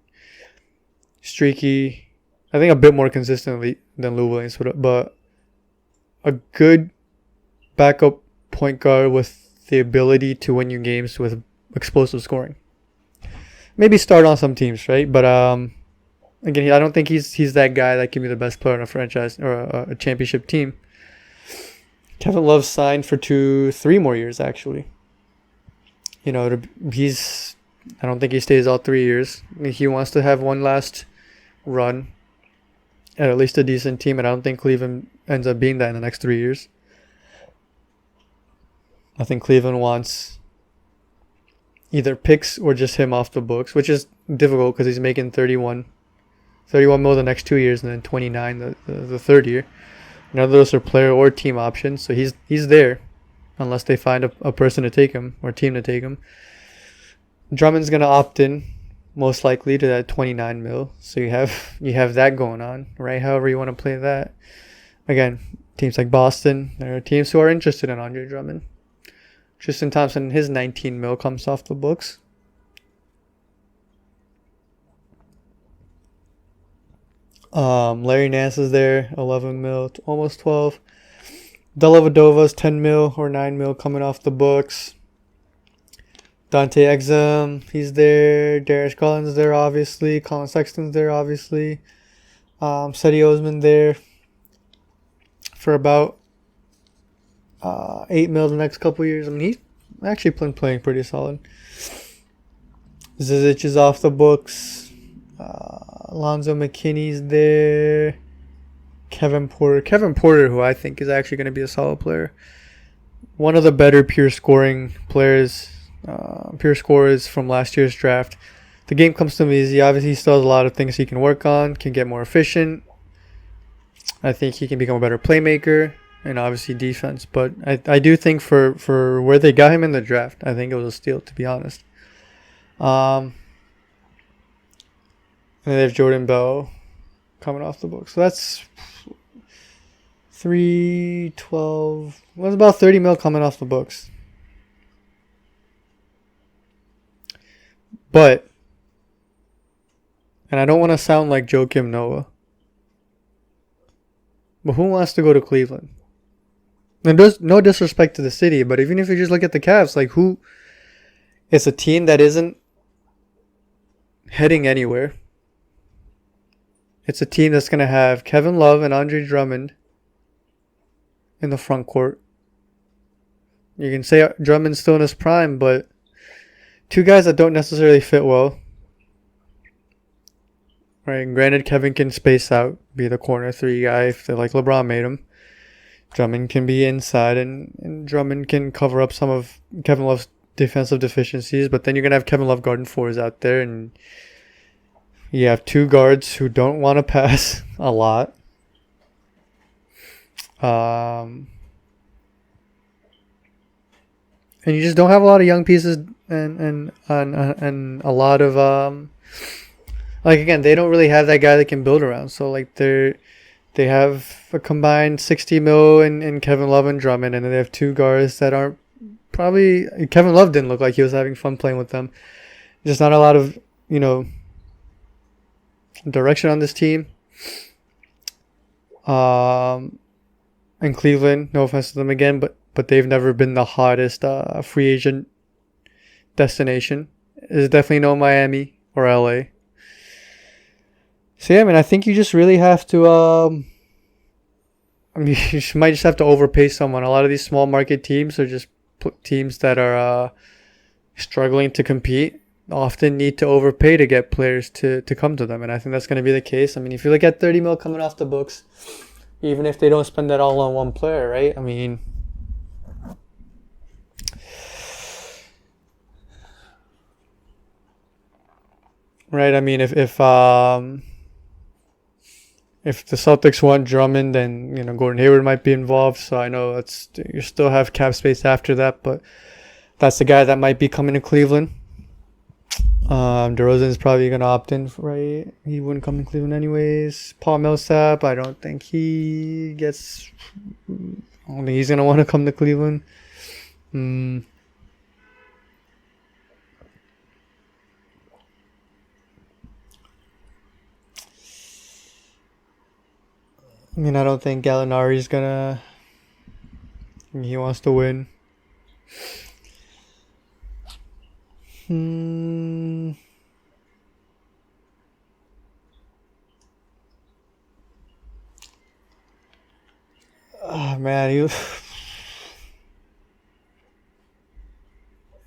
streaky, I think a bit more consistently than Lou Williams, but a good backup point guard with the ability to win you games with explosive scoring. Maybe start on some teams, right? But again, I don't think he's that guy that can be the best player on a franchise or a championship team. Kevin Love signed for 3 more years, actually. I don't think he stays all 3 years. He wants to have one last run at least a decent team, and I don't think Cleveland ends up being that in the next 3 years. I think Cleveland wants either picks or just him off the books, which is difficult because he's making 31 mil the next 2 years and then 29 the third year. None of those are player or team options, so he's there unless they find a person to take him or team to take him. Drummond's gonna opt in most likely to that 29 mil, so you have that going on, right? However you want to play that. Again, teams like Boston, there are teams who are interested in Andre Drummond. Tristan Thompson, his 19 mil comes off the books. Larry Nance is there, 11 mil, almost 12. Dellavedova's 10 mil or 9 mil coming off the books. Dante Exum, he's there. Darius Garland's there, obviously. Colin Sexton's there, obviously. Cedi Osman there for about 8 mil the next couple years. I mean, he's actually playing pretty solid. Zizic is off the books. Alonzo McKinney's there. Kevin Porter, who I think is actually going to be a solid player. One of the better pure scorers from last year's draft. The game comes to him easy. Obviously, he still has a lot of things he can work on, can get more efficient. I think he can become a better playmaker and obviously defense. But I do think for where they got him in the draft, I think it was a steal, to be honest. And they have Jordan Bell coming off the book. So that's 312. What's about 30 mil coming off the books? But, and I don't want to sound like Joakim Noah, but who wants to go to Cleveland? And there's no disrespect to the city, but even if you just look at the Cavs, like who? It's a team that isn't heading anywhere. It's a team that's going to have Kevin Love and Andre Drummond in the front court. You can say Drummond's still in his prime, but 2 guys that don't necessarily fit well. Right, and granted, Kevin can space out, be the corner 3 guy if they like LeBron made him. Drummond can be inside, and Drummond can cover up some of Kevin Love's defensive deficiencies. But then you're going to have Kevin Love guarding 4s out there, and you have 2 guards who don't want to pass a lot. and you just don't have a lot of young pieces, and a lot of like, again, they don't really have that guy that can build around. So like they have a combined 60 mil in Kevin Love and Drummond, and then they have two guards that aren't probably. Kevin Love didn't look like he was having fun playing with them. Just not a lot of, direction on this team. In Cleveland, no offense to them again, but they've never been the hottest free agent destination. It's definitely no Miami or LA. So yeah, I think you just really have to. You might just have to overpay someone. A lot of these small market teams are just teams that are struggling to compete. Often need to overpay to get players to come to them, and I think that's going to be the case. If you look at 30 mil coming off the books, even if they don't spend that all on one player, right? Right. If the Celtics want Drummond, then Gordon Hayward might be involved. So I know you still have cap space after that, but that's the guy that might be coming to Cleveland. DeRozan is probably gonna opt in, right? He wouldn't come to Cleveland anyways. Paul Millsap, I don't think he's gonna want to come to Cleveland. I don't think Gallinari's gonna. He wants to win. Oh man,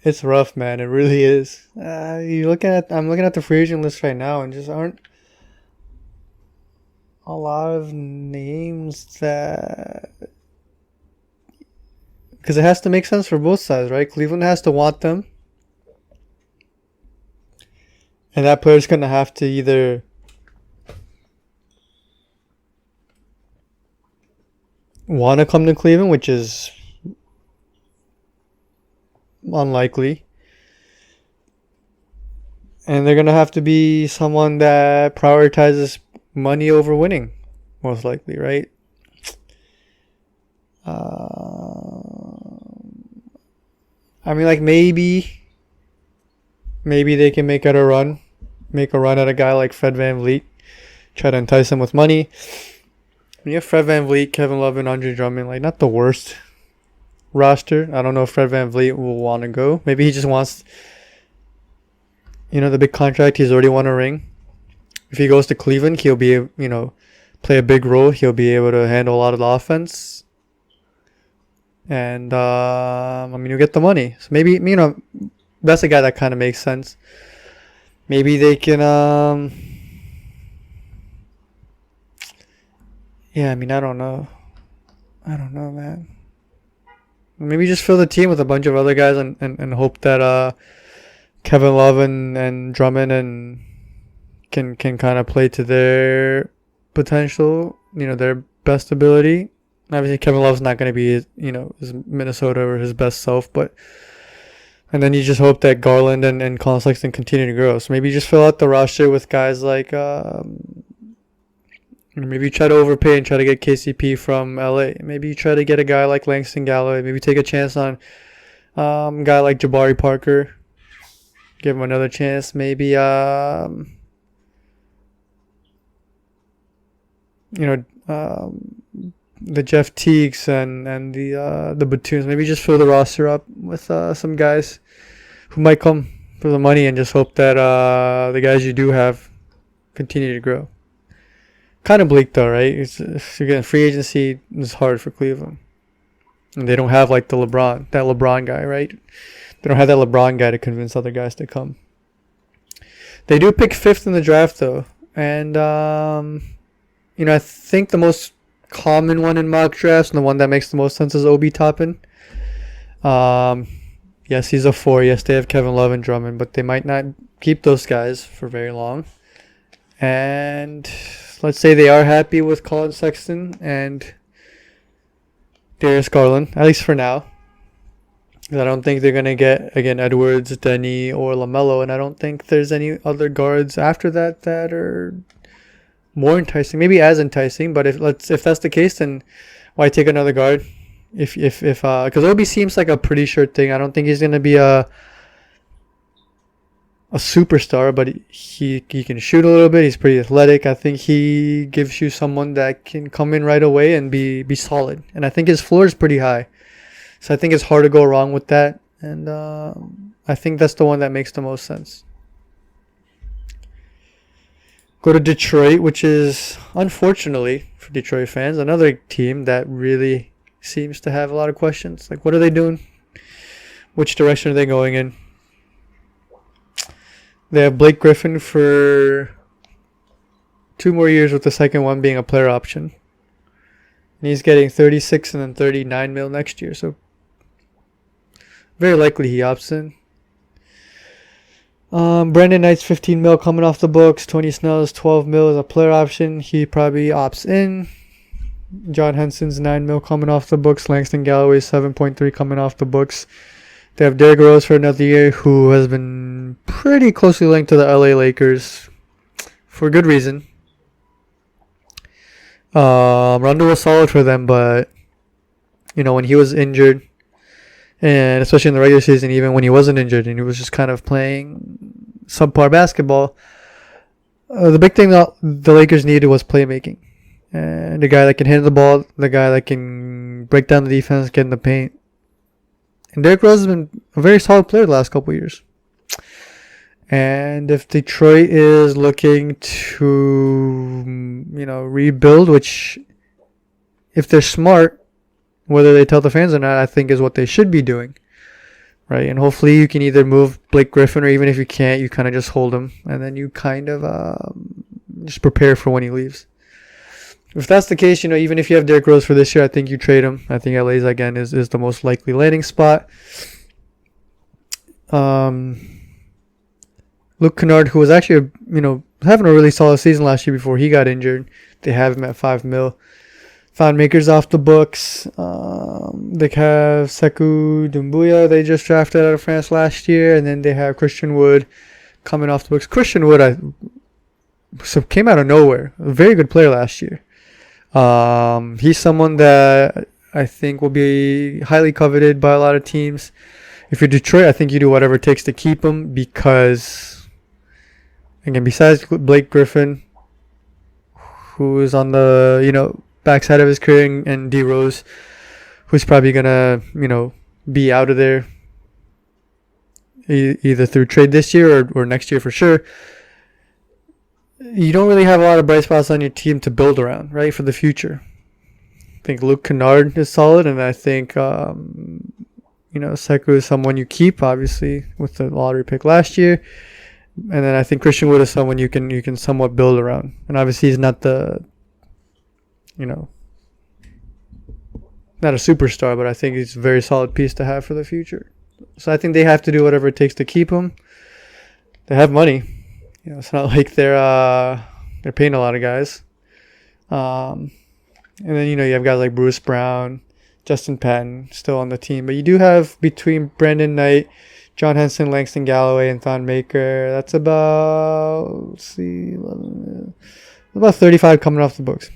it's rough, man. It really is. I'm looking at the free agent list right now, and just aren't a lot of names that, because it has to make sense for both sides, right? Cleveland has to want them, and that player's gonna have to either want to come to Cleveland, which is unlikely, and they're gonna have to be someone that prioritizes money over winning, most likely, right? Maybe they can make a run at a guy like Fred VanVleet, try to entice him with money. You have Fred VanVleet, Kevin Love, and Andre Drummond, like, not the worst roster. I don't know if Fred VanVleet will want to go. Maybe he just wants, the big contract. He's already won a ring. If he goes to Cleveland, he'll be, play a big role. He'll be able to handle a lot of the offense. And, you'll get the money. So maybe, that's a guy that kind of makes sense. Maybe they can, yeah, I don't know. I don't know, man. Maybe just fill the team with a bunch of other guys and hope that Kevin Love and Drummond and can kind of play to their potential, their best ability. Obviously, Kevin Love's not going to be, his Minnesota or his best self, and then you just hope that Garland and Colin Sexton continue to grow. So maybe just fill out the roster with guys like, maybe you try to overpay and try to get KCP from LA. Maybe you try to get a guy like Langston Galloway. Maybe take a chance on a guy like Jabari Parker. Give him another chance. Maybe the Jeff Teagues and the Batoons. Maybe just fill the roster up with some guys who might come for the money, and just hope that the guys you do have continue to grow. Kind of bleak though, right? Again, free agency is hard for Cleveland, and they don't have like that LeBron guy, right? They don't have that LeBron guy to convince other guys to come. They do pick 5th in the draft though, and I think the most common one in mock drafts and the one that makes the most sense is Obi Toppin. Yes, he's a 4. Yes, they have Kevin Love and Drummond, but they might not keep those guys for very long. And let's say they are happy with Colin Sexton and Darius Garland, at least for now. I don't think they're gonna get again Edwards, Denny, or LaMelo, and I don't think there's any other guards after that that are more enticing, maybe as enticing. But if that's the case, then why take another guard? If because Obi seems like a pretty sure thing. I don't think he's gonna be a superstar, but he can shoot a little bit. He's pretty athletic. I think he gives you someone that can come in right away and be solid. And I think his floor is pretty high, so I think it's hard to go wrong with that. And I think that's the one that makes the most sense. Go to Detroit, which is, unfortunately for Detroit fans, another team that really seems to have a lot of questions. Like, what are they doing? Which direction are they going in? They have Blake Griffin for 2 more years, with the second one being a player option. And he's getting 36 and then 39 mil next year. So very likely he opts in. Brandon Knight's 15 mil coming off the books. Tony Snell's 12 mil as a player option. He probably opts in. John Henson's 9 mil coming off the books. Langston Galloway's 7.3 coming off the books. They have Derrick Rose for another year, who has been pretty closely linked to the LA Lakers for good reason. Rondo was solid for them, but when he was injured, and especially in the regular season, even when he wasn't injured and he was just kind of playing subpar basketball, the big thing that the Lakers needed was playmaking. And the guy that can hit the ball, the guy that can break down the defense, get in the paint. And Derrick Rose has been a very solid player the last couple of years. And if Detroit is looking to, rebuild, which if they're smart, whether they tell the fans or not, I think is what they should be doing. Right? And hopefully you can either move Blake Griffin, or even if you can't, you kind of just hold him. And then you kind of just prepare for when he leaves. If that's the case, even if you have Derrick Rose for this year, I think you trade him. I think LA's, again, is the most likely landing spot. Luke Kennard, who was actually, having a really solid season last year before he got injured. They have him at 5 mil. Thon Maker's off the books. They have Sekou Doumbouya, they just drafted out of France last year. And then they have Christian Wood coming off the books. Christian Wood came out of nowhere. A very good player last year. He's someone that I think will be highly coveted by a lot of teams. If you're Detroit, I think you do whatever it takes to keep him, because, again, besides Blake Griffin, who is on the backside of his career, and D Rose, who's probably gonna be out of there either through trade this year or next year for sure. You don't really have a lot of bright spots on your team to build around, right, for the future. I think Luke Kennard is solid, and I think Sekou is someone you keep, obviously, with the lottery pick last year. And then I think Christian Wood is someone you can somewhat build around. And obviously he's not not a superstar, but I think he's a very solid piece to have for the future. So I think they have to do whatever it takes to keep him. They have money. It's not like they're paying a lot of guys. And then, you have guys like Bruce Brown, Justin Patton still on the team. But you do have, between Brandon Knight, John Henson, Langston Galloway, and Thon Maker, that's about 35 coming off the books.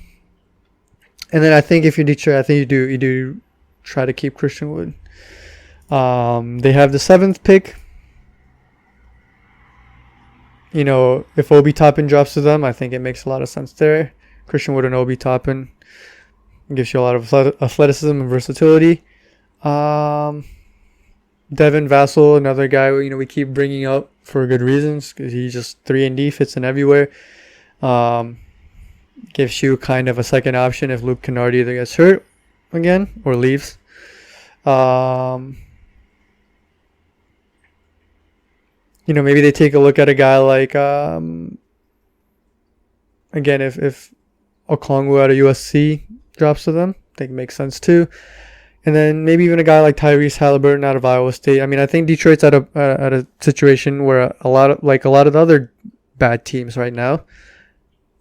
And then I think if you're Detroit, I think you do try to keep Christian Wood. They have the 7th pick. If Obi Toppin drops to them, I think it makes a lot of sense there. Christian Wood and Obi Toppin gives you a lot of athleticism and versatility. Devin Vassell, another guy we keep bringing up for good reasons, because he's just 3-and-D, fits in everywhere. Gives you kind of a second option if Luke Kennard either gets hurt again or leaves. Maybe they take a look at a guy like, again, if Okongwu out of USC drops to them, I think it makes sense too. And then maybe even a guy like Tyrese Halliburton out of Iowa State. I mean, I think Detroit's at a situation where a lot of the other bad teams right now,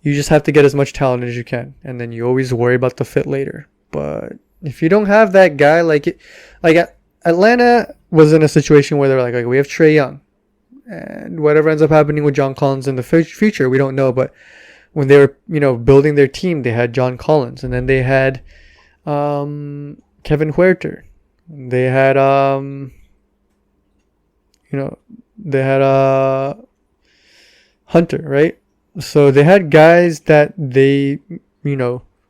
you just have to get as much talent as you can, and then you always worry about the fit later. But if you don't have that guy, Atlanta was in a situation where they're like, we have Trae Young, and whatever ends up happening with John Collins in the future, we don't know. But when they were, building their team, they had John Collins, and then they had Kevin Huerter. They had they had Hunter, right? So they had guys that they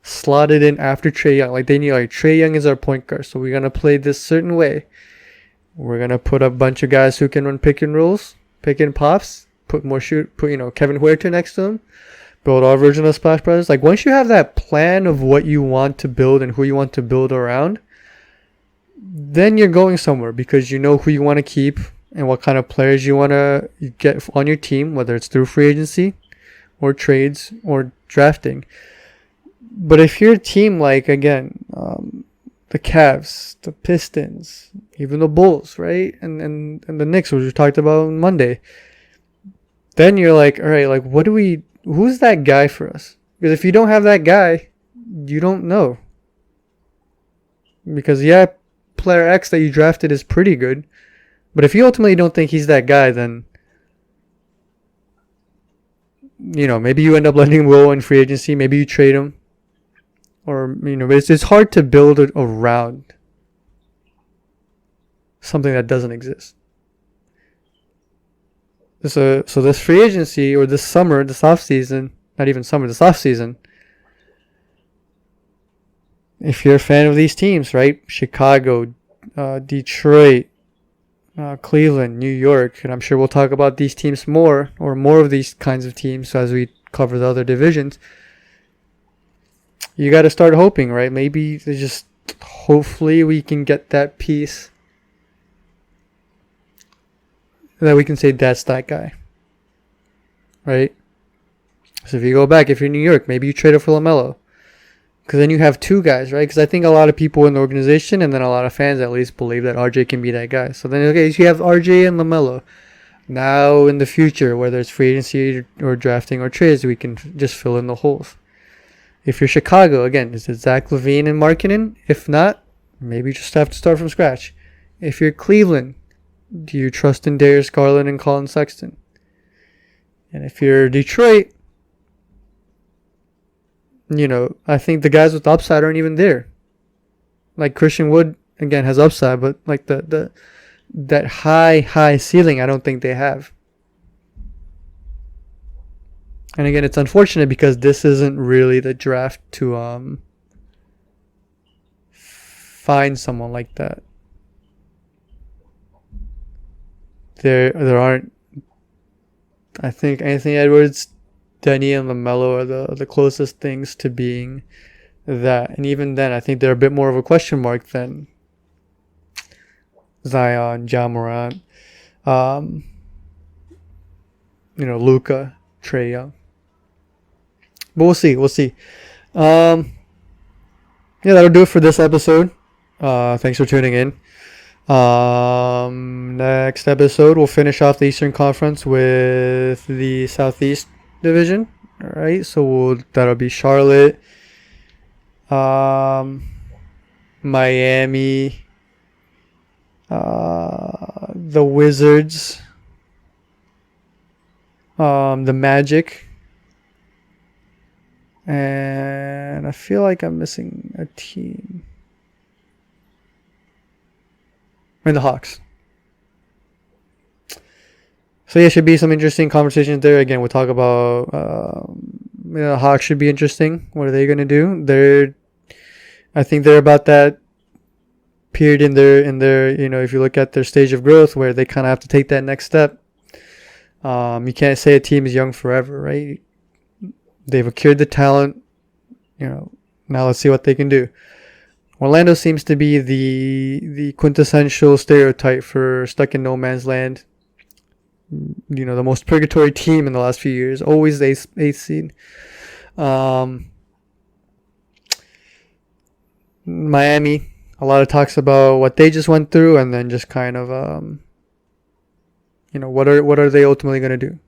slotted in after Trae Young. Like they knew, like, Trae Young is our point guard, so we're gonna play this certain way. We're gonna put a bunch of guys who can run pick and rolls, pick and pops, put Kevin Huerter next to him, build our version of Splash Brothers. Like once you have that plan of what you want to build and who you want to build around, then you're going somewhere because you know who you want to keep and what kind of players you want to get on your team, whether it's through free agency or trades or drafting. But if you're a team like, again, the Cavs, the Pistons, even the Bulls, right? And the Knicks, which we talked about on Monday, then you're like, all right, like, who's that guy for us? Because if you don't have that guy, you don't know. Because, yeah, player X that you drafted is pretty good. But if you ultimately don't think he's that guy, then, maybe you end up letting him go in free agency. Maybe you trade him. Or, it's hard to build it around something that doesn't exist. So this free agency, or this summer, this offseason, not even summer, this offseason, if you're a fan of these teams, right? Chicago, Detroit, Cleveland, New York, and I'm sure we'll talk about these teams more of these kinds of teams as we cover the other divisions. You got to start hoping, right? Maybe hopefully we can get that piece that we can say that's that guy, right? So if you go back, if you're New York, maybe you trade it for LaMelo, because then you have two guys, right? Because I think a lot of people in the organization, and then a lot of fans at least, believe that RJ can be that guy. So then, okay, so you have RJ and LaMelo. Now in the future, whether it's free agency or drafting or trades, we can just fill in the holes. If you're Chicago, again, is it Zach Lavine and Markkanen? If not, maybe you just have to start from scratch. If you're Cleveland, do you trust in Darius Garland and Colin Sexton? And if you're Detroit, I think the guys with upside aren't even there. Like Christian Wood, again, has upside, but like that high ceiling, I don't think they have. And again, it's unfortunate because this isn't really the draft to find someone like that. There aren't. I think Anthony Edwards, Denny, and LaMelo are the closest things to being that. And even then, I think they're a bit more of a question mark than Zion, Ja Morant, Luka, Trae Young. But we'll see. Yeah, that'll do it for this episode. Thanks for tuning in. Next episode, we'll finish off the Eastern Conference with the Southeast Division. All right, so that'll be Charlotte, Miami, the Wizards, the Magic. And I feel like I'm missing a team. And the Hawks. So yeah, should be some interesting conversations there. Again, we'll talk about the Hawks should be interesting. What are they going to do? I think they're about that period in their if you look at their stage of growth where they kind of have to take that next step. You can't say a team is young forever, right? They've acquired the talent. Now let's see what they can do. Orlando seems to be the quintessential stereotype for stuck in no man's land. The most purgatory team in the last few years. Always eighth seed. Miami, a lot of talks about what they just went through, and then just kind of what are they ultimately going to do?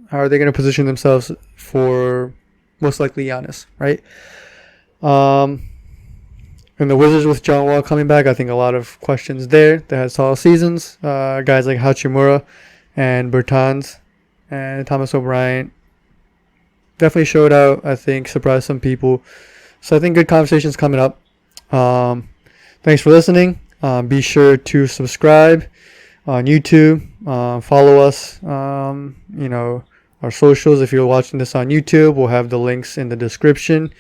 How are they going to position themselves for most likely Giannis, right? And And the Wizards with John Wall coming back, I think a lot of questions there. They had solid seasons. Guys like Hachimura and Bertans and Thomas O'Brien definitely showed out. I think surprised some people. So I think good conversations coming up. Thanks for listening. Be sure to subscribe on YouTube. Follow us. Our socials. If you're watching this on YouTube, we'll have the links in the description.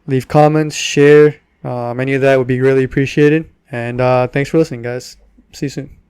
Leave comments, share. Any of that would be really appreciated. And thanks for listening, guys. See you soon.